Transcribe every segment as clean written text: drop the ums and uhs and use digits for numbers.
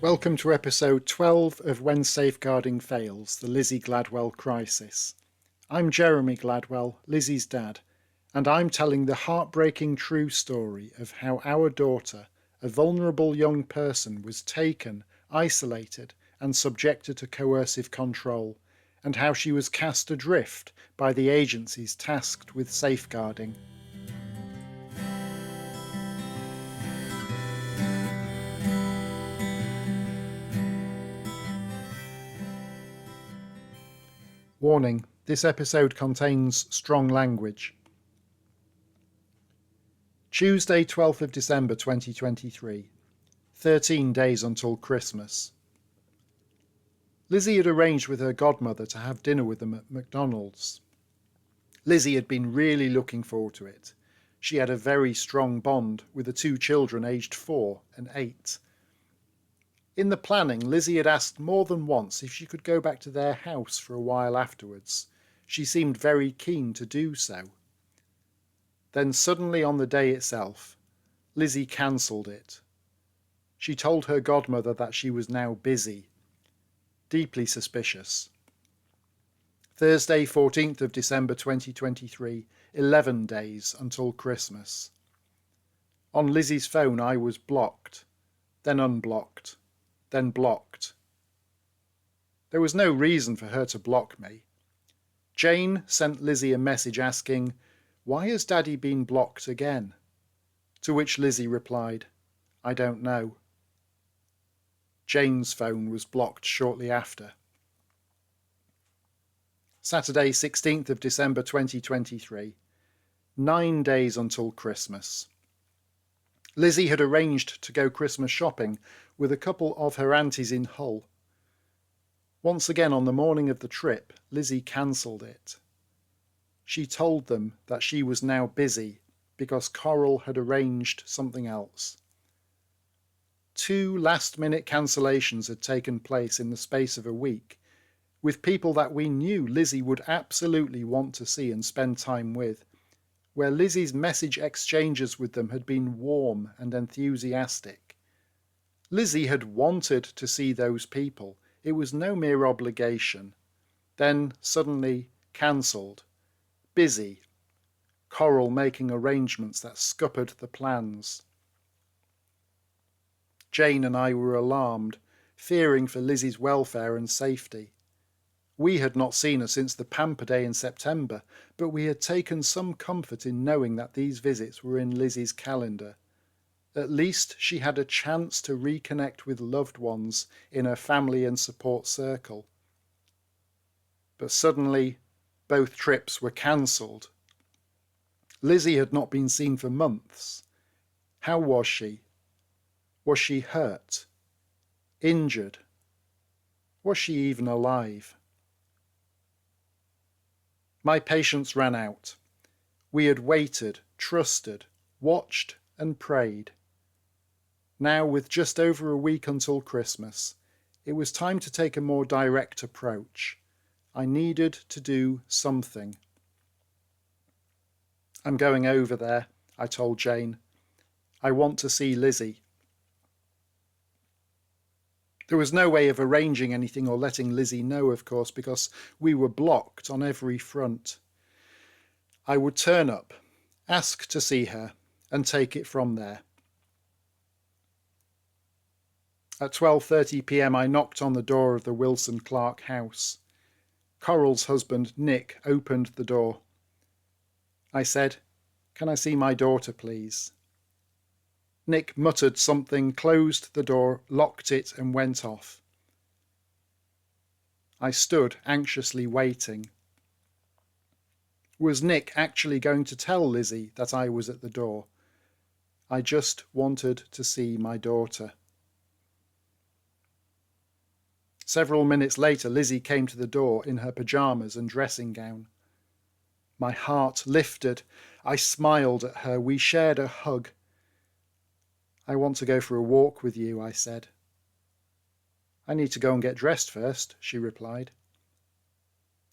Welcome to episode 12 of When Safeguarding Fails, the Lizzie Gladwell Crisis. I'm Jeremy Gladwell, Lizzie's dad, and I'm telling the heartbreaking true story of how our daughter, a vulnerable young person, was taken, isolated, and subjected to coercive control, and how she was cast adrift by the agencies tasked with safeguarding. Warning, this episode contains strong language. Tuesday, 12th of December 2023, 13 days until Christmas. Lizzie had arranged with her godmother to have dinner with them at McDonald's. Lizzie had been really looking forward to it. She had a very strong bond with the two children aged 4 and 8. In the planning, Lizzie had asked more than once if she could go back to their house for a while afterwards. She seemed very keen to do so. Then suddenly on the day itself, Lizzie cancelled it. She told her godmother that she was now busy. Deeply suspicious. Thursday, 14th of December 2023, 11 days until Christmas. On Lizzie's phone I was blocked, then unblocked, then blocked. There was no reason for her to block me. Jane sent Lizzie a message asking, "Why has Daddy been blocked again?" To which Lizzie replied, "I don't know." Jane's phone was blocked shortly after. Saturday, 16th of December 2023, 9 days until Christmas. Lizzie had arranged to go Christmas shopping with a couple of her aunties in Hull. Once again on the morning of the trip, Lizzie cancelled it. She told them that she was now busy because Coral had arranged something else. 2 last-minute cancellations had taken place in the space of a week, with people that we knew Lizzie would absolutely want to see and spend time with, where Lizzie's message exchanges with them had been warm and enthusiastic. Lizzie had wanted to see those people. It was no mere obligation. Then suddenly cancelled. Busy. Coral making arrangements that scuppered the plans. Jane and I were alarmed, fearing for Lizzie's welfare and safety. We had not seen her since the Pamper Day in September, but we had taken some comfort in knowing that these visits were in Lizzie's calendar. At least she had a chance to reconnect with loved ones in her family and support circle. But suddenly, both trips were cancelled. Lizzie had not been seen for months. How was she? Was she hurt? Injured? Was she even alive? My patience ran out. We had waited, trusted, watched and prayed. Now, with just over a week until Christmas, it was time to take a more direct approach. I needed to do something. "I'm going over there," I told Jane. "I want to see Lizzie." There was no way of arranging anything or letting Lizzie know, of course, because we were blocked on every front. I would turn up, ask to see her, and take it from there. At 12:30 p.m. I knocked on the door of the Wilson Clark house. Coral's husband, Nick, opened the door. I said, "Can I see my daughter, please?" Nick muttered something, closed the door, locked it, and went off. I stood anxiously waiting. Was Nick actually going to tell Lizzie that I was at the door? I just wanted to see my daughter. Several minutes later, Lizzie came to the door in her pyjamas and dressing gown. My heart lifted. I smiled at her. We shared a hug. "I want to go for a walk with you," I said. "I need to go and get dressed first," she replied.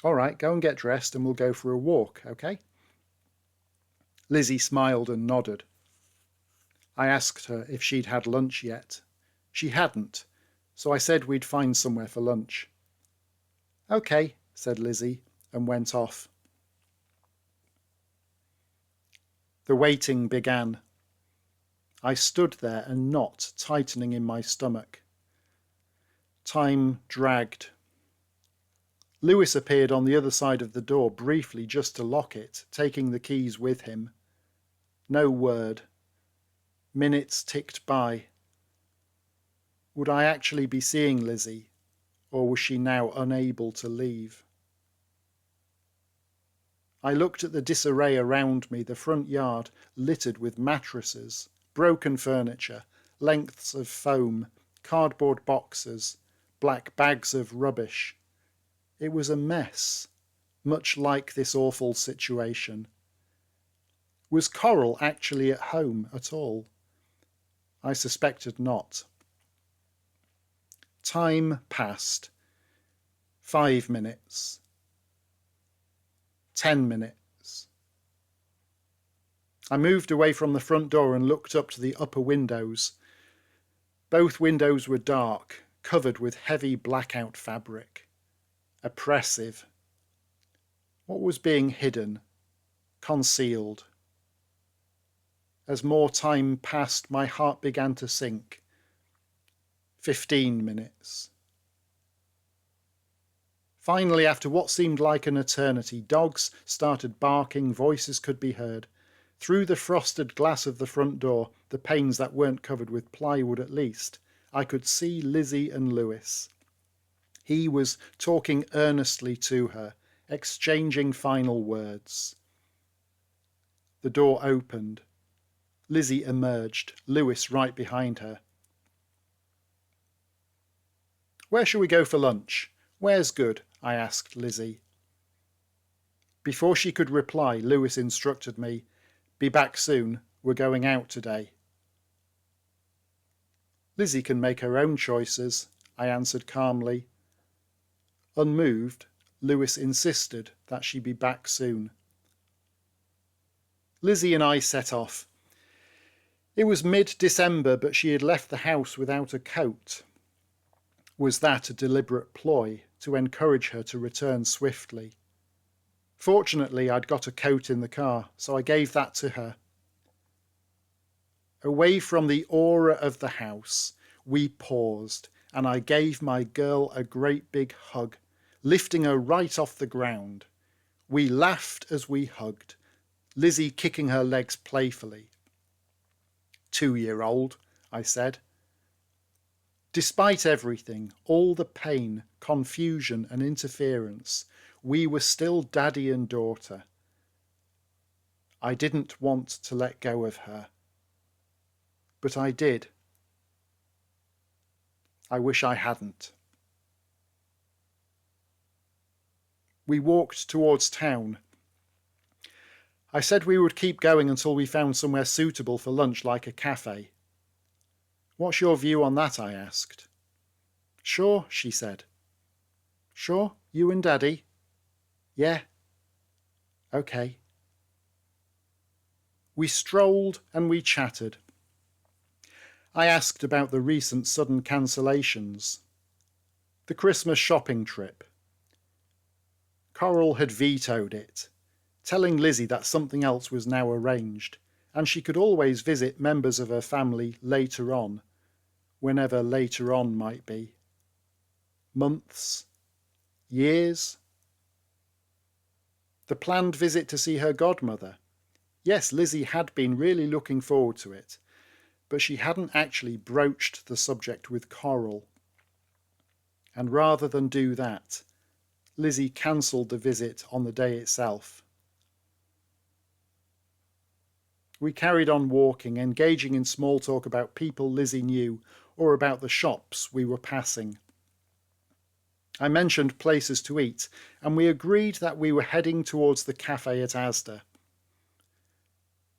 "All right, go and get dressed and we'll go for a walk, okay?" Lizzie smiled and nodded. I asked her if she'd had lunch yet. She hadn't, so I said we'd find somewhere for lunch. "Okay," said Lizzie, and went off. The waiting began. I stood there, a knot tightening in my stomach. Time dragged. Lewis appeared on the other side of the door briefly just to lock it, taking the keys with him. No word. Minutes ticked by. Would I actually be seeing Lizzie, or was she now unable to leave? I looked at the disarray around me, the front yard littered with mattresses, broken furniture, lengths of foam, cardboard boxes, black bags of rubbish. It was a mess, much like this awful situation. Was Coral actually at home at all? I suspected not. Time passed. 5 minutes. 10 minutes. I moved away from the front door and looked up to the upper windows. Both windows were dark, covered with heavy blackout fabric. Oppressive. What was being hidden, concealed? As more time passed, my heart began to sink. 15 minutes. Finally, after what seemed like an eternity, dogs started barking, voices could be heard. Through the frosted glass of the front door, the panes that weren't covered with plywood at least, I could see Lizzie and Lewis. He was talking earnestly to her, exchanging final words. The door opened. Lizzie emerged, Lewis right behind her. "Where shall we go for lunch? Where's good?" I asked Lizzie. Before she could reply, Lewis instructed me, "Be back soon, we're going out today." "Lizzie can make her own choices," I answered calmly. Unmoved, Lewis insisted that she be back soon. Lizzie and I set off. It was mid-December, but she had left the house without a coat. Was that a deliberate ploy to encourage her to return swiftly? Fortunately, I'd got a coat in the car, so I gave that to her. Away from the aura of the house, we paused, and I gave my girl a great big hug, lifting her right off the ground. We laughed as we hugged, Lizzie kicking her legs playfully. 2-year-old, I said. Despite everything, all the pain, confusion and interference, we were still daddy and daughter. I didn't want to let go of her. But I did. I wish I hadn't. We walked towards town. I said we would keep going until we found somewhere suitable for lunch, like a cafe. "What's your view on that?" I asked. "Sure," she said. "Sure, you and Daddy?" "Yeah." "Okay." We strolled and we chatted. I asked about the recent sudden cancellations. The Christmas shopping trip. Coral had vetoed it, telling Lizzie that something else was now arranged, and she could always visit members of her family later on, whenever later on might be. Months? Years? The planned visit to see her godmother. Yes, Lizzie had been really looking forward to it, but she hadn't actually broached the subject with Coral. And rather than do that, Lizzie cancelled the visit on the day itself. We carried on walking, engaging in small talk about people Lizzie knew or about the shops we were passing. I mentioned places to eat, and we agreed that we were heading towards the cafe at Asda.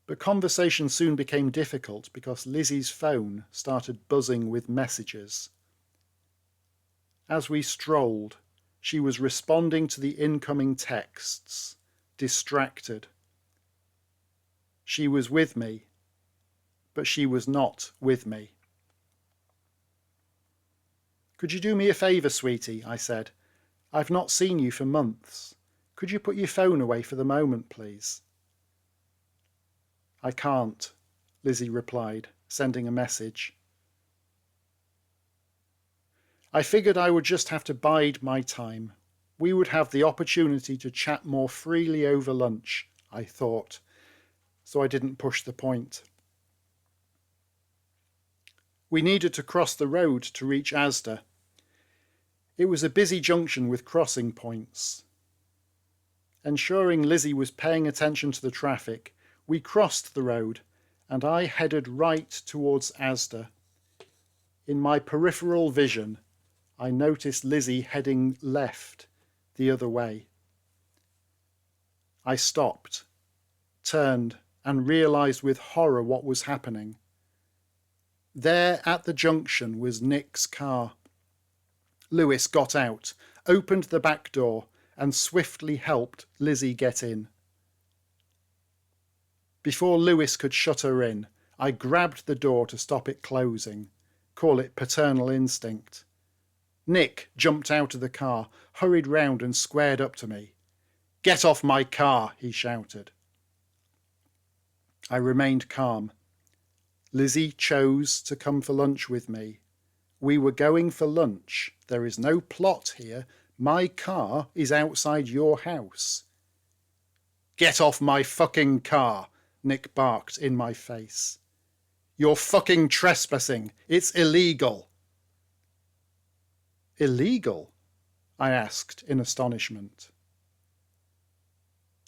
But conversation soon became difficult because Lizzie's phone started buzzing with messages. As we strolled, she was responding to the incoming texts, distracted. She was with me, but she was not with me. "Could you do me a favour, sweetie?" I said. "I've not seen you for months. Could you put your phone away for the moment, please?" "I can't," Lizzie replied, sending a message. I figured I would just have to bide my time. We would have the opportunity to chat more freely over lunch, I thought, so I didn't push the point. We needed to cross the road to reach Asda. It was a busy junction with crossing points. Ensuring Lizzie was paying attention to the traffic, we crossed the road and I headed right towards Asda. In my peripheral vision, I noticed Lizzie heading left, the other way. I stopped, turned, and realised with horror what was happening. There at the junction was Nick's car. Lewis got out, opened the back door, and swiftly helped Lizzie get in. Before Lewis could shut her in, I grabbed the door to stop it closing. Call it paternal instinct. Nick jumped out of the car, hurried round and squared up to me. "Get off my car," he shouted. I remained calm. Lizzie chose to come for lunch with me. We were going for lunch. There is no plot here. My car is outside your house. "Get off my fucking car," Nick barked in my face. "You're fucking trespassing. It's illegal." "Illegal?" I asked in astonishment.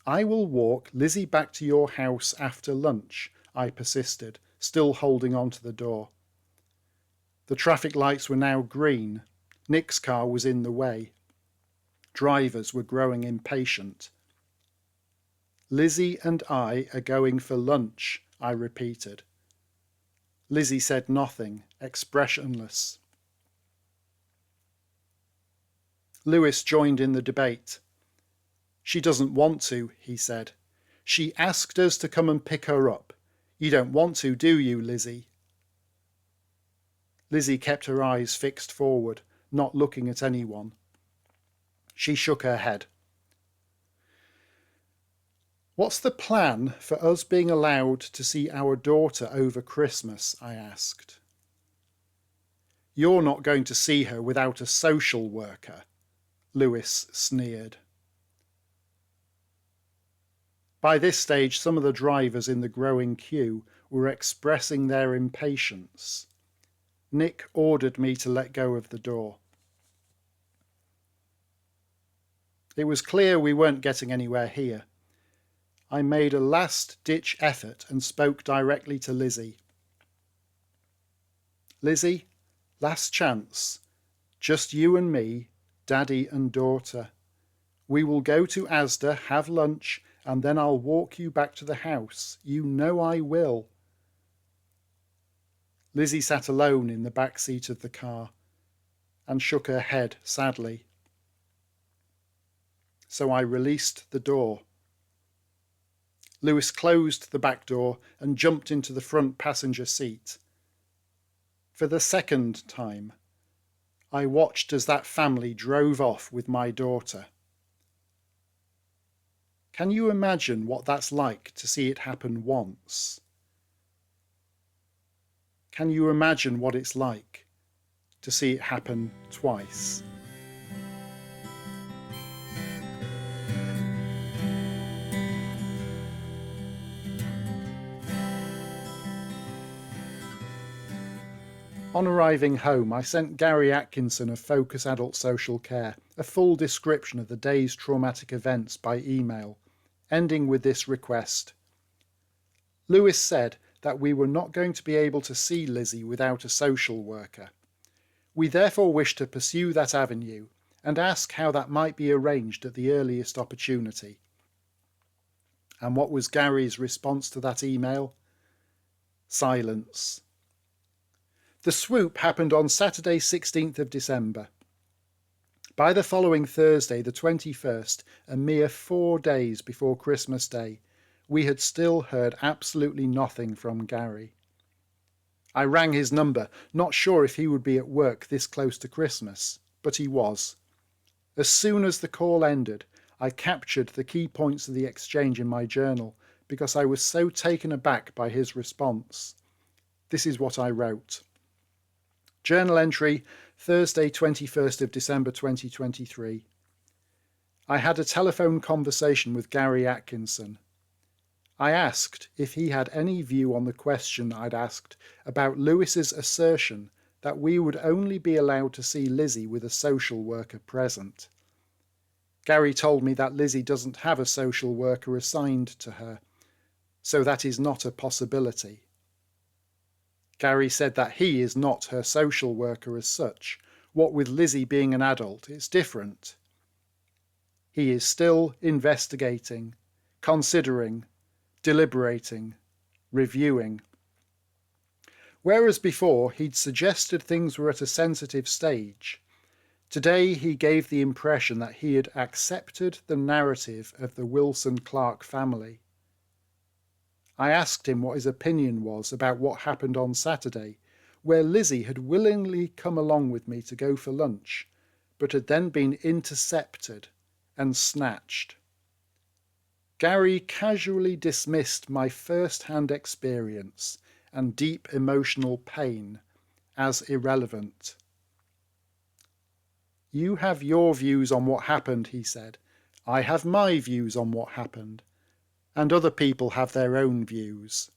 "I will walk Lizzie back to your house after lunch," I persisted, still holding on to the door. The traffic lights were now green. Nick's car was in the way. Drivers were growing impatient. "Lizzie and I are going for lunch," I repeated. Lizzie said nothing, expressionless. Lewis joined in the debate. "She doesn't want to," he said. "She asked us to come and pick her up. You don't want to, do you, Lizzie?" Lizzie kept her eyes fixed forward, not looking at anyone. She shook her head. "What's the plan for us being allowed to see our daughter over Christmas?" I asked. "You're not going to see her without a social worker," Lewis sneered. By this stage, some of the drivers in the growing queue were expressing their impatience. Nick ordered me to let go of the door. It was clear we weren't getting anywhere here. I made a last-ditch effort and spoke directly to Lizzie. "Lizzie, last chance. Just you and me, Daddy and daughter. We will go to Asda, have lunch, and then I'll walk you back to the house. You know I will." Lizzie sat alone in the back seat of the car and shook her head sadly. So I released the door. Lewis closed the back door and jumped into the front passenger seat. For the second time, I watched as that family drove off with my daughter. Can you imagine what that's like to see it happen once? Can you imagine what it's like to see it happen twice? On arriving home, I sent Gary Atkinson of Focus Adult Social Care a full description of the day's traumatic events by email, ending with this request. Lewis said that we were not going to be able to see Lizzie without a social worker. We therefore wish to pursue that avenue and ask how that might be arranged at the earliest opportunity. And what was Gary's response to that email? Silence. The swoop happened on Saturday 16th of December. By the following Thursday, the 21st, a mere 4 days before Christmas Day, we had still heard absolutely nothing from Gary. I rang his number, not sure if he would be at work this close to Christmas, but he was. As soon as the call ended, I captured the key points of the exchange in my journal because I was so taken aback by his response. This is what I wrote. Journal entry, Thursday 21st of December 2023. I had a telephone conversation with Gary Atkinson. I asked if he had any view on the question I'd asked about Lewis's assertion that we would only be allowed to see Lizzie with a social worker present. Gary told me that Lizzie doesn't have a social worker assigned to her, so that is not a possibility. Gary said that he is not her social worker as such. What with Lizzie being an adult, it's different. He is still investigating, considering, deliberating, reviewing. Whereas before he'd suggested things were at a sensitive stage, today he gave the impression that he had accepted the narrative of the Wilson-Clark family. I asked him what his opinion was about what happened on Saturday, where Lizzie had willingly come along with me to go for lunch, but had then been intercepted and snatched. Gary casually dismissed my first-hand experience and deep emotional pain as irrelevant. You have your views on what happened, he said. I have my views on what happened. And other people have their own views.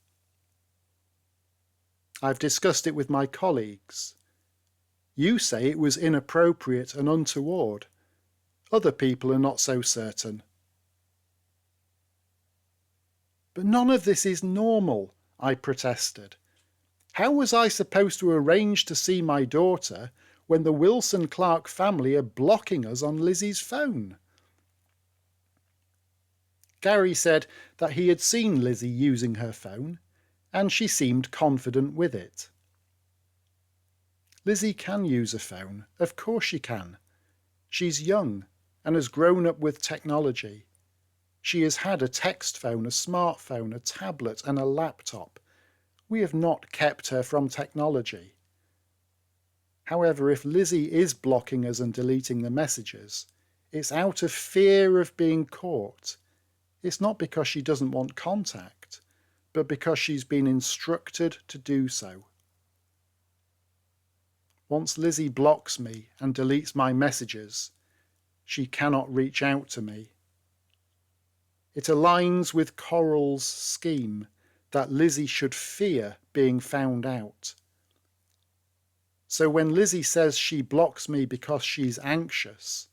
I've discussed it with my colleagues. You say it was inappropriate and untoward. Other people are not so certain. But none of this is normal, I protested. How was I supposed to arrange to see my daughter when the Wilson-Clark family are blocking us on Lizzie's phone? Gary said that he had seen Lizzie using her phone, and she seemed confident with it. Lizzie can use a phone, of course she can. She's young and has grown up with technology. She has had a text phone, a smartphone, a tablet and a laptop. We have not kept her from technology. However, if Lizzie is blocking us and deleting the messages, it's out of fear of being caught. It's not because she doesn't want contact, but because she's been instructed to do so. Once Lizzie blocks me and deletes my messages, she cannot reach out to me. It aligns with Coral's scheme that Lizzie should fear being found out. So when Lizzie says she blocks me because she's anxious,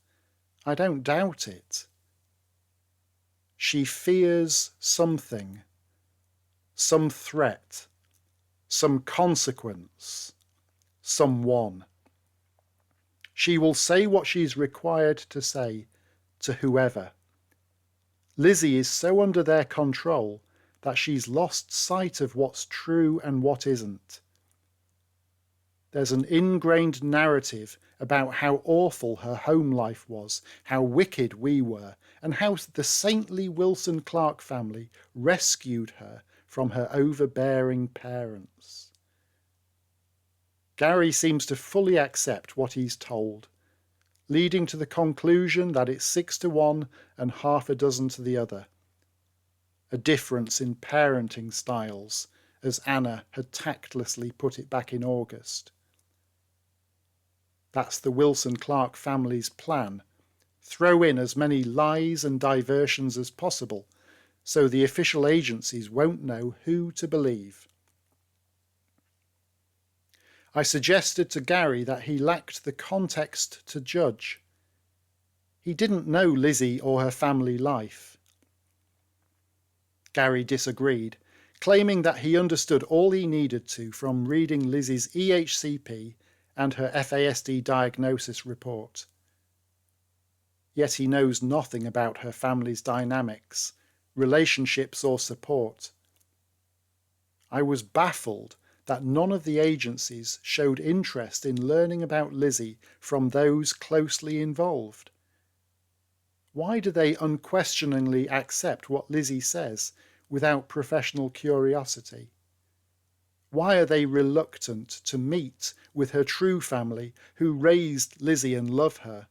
I don't doubt it. She fears something, some threat, some consequence, someone. She will say what she's required to say to whoever. Lizzie is so under their control that she's lost sight of what's true and what isn't. There's an ingrained narrative about how awful her home life was, how wicked we were, and how the saintly Wilson-Clark family rescued her from her overbearing parents. Gary seems to fully accept what he's told, leading to the conclusion that it's 6-1 and half a dozen to the other. A difference in parenting styles, as Anna had tactlessly put it back in August. That's the Wilson-Clark family's plan. Throw in as many lies and diversions as possible, so the official agencies won't know who to believe. I suggested to Gary that he lacked the context to judge. He didn't know Lizzie or her family life. Gary disagreed, claiming that he understood all he needed to from reading Lizzie's EHCP and her FASD diagnosis report. Yet he knows nothing about her family's dynamics, relationships or support. I was baffled that none of the agencies showed interest in learning about Lizzie from those closely involved. Why do they unquestioningly accept what Lizzie says without professional curiosity? Why are they reluctant to meet with her true family who raised Lizzie and love her?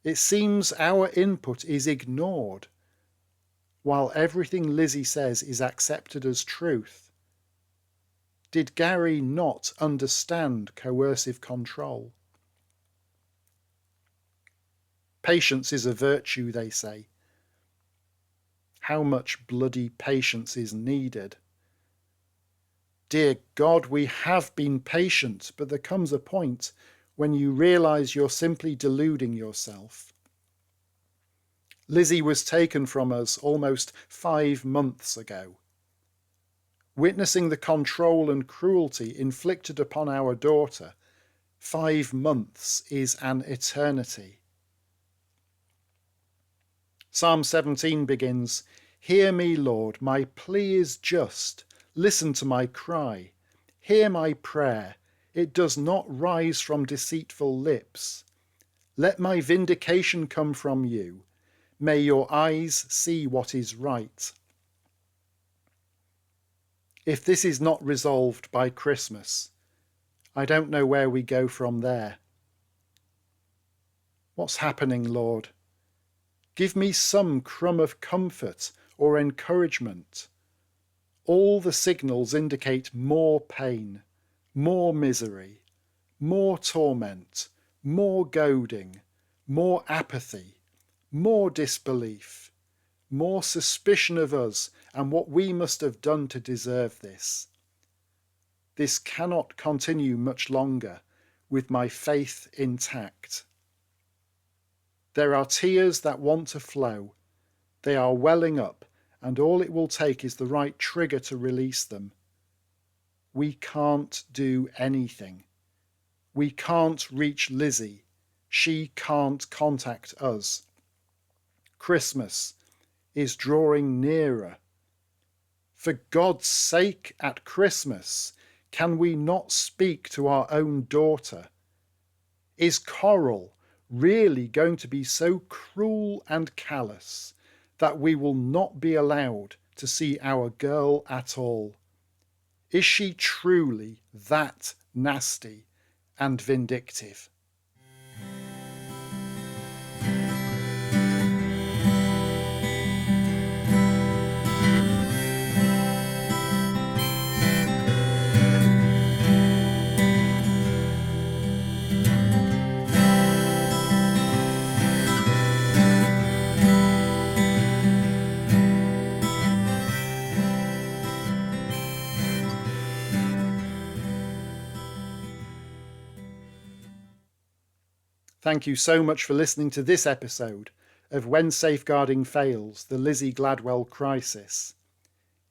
It seems our input is ignored, while everything Lizzie says is accepted as truth. Did Gary not understand coercive control? Patience is a virtue, they say. How much bloody patience is needed? Dear God, we have been patient, but there comes a point when you realise you're simply deluding yourself. Lizzie was taken from us almost 5 months ago. Witnessing the control and cruelty inflicted upon our daughter, 5 months is an eternity. Psalm 17 begins, "Hear me, Lord, my plea is just. Listen to my cry. Hear my prayer. It does not rise from deceitful lips. Let my vindication come from you. May your eyes see what is right." If this is not resolved by Christmas, I don't know where we go from there. What's happening, Lord? Give me some crumb of comfort or encouragement. All the signals indicate more pain, more misery, more torment, more goading, more apathy, more disbelief, more suspicion of us and what we must have done to deserve this. This cannot continue much longer with my faith intact. There are tears that want to flow. They are welling up, and all it will take is the right trigger to release them. We can't do anything. We can't reach Lizzie. She can't contact us. Christmas is drawing nearer. For God's sake, at Christmas, can we not speak to our own daughter? Is Coral really going to be so cruel and callous that we will not be allowed to see our girl at all? Is she truly that nasty and vindictive? Thank you so much for listening to this episode of When Safeguarding Fails, the Lizzie Gladwell Crisis.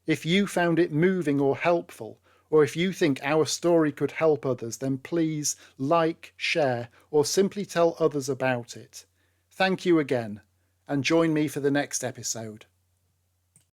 If you found it moving or helpful, or if you think our story could help others, then please like, share, or simply tell others about it. Thank you again, and join me for the next episode.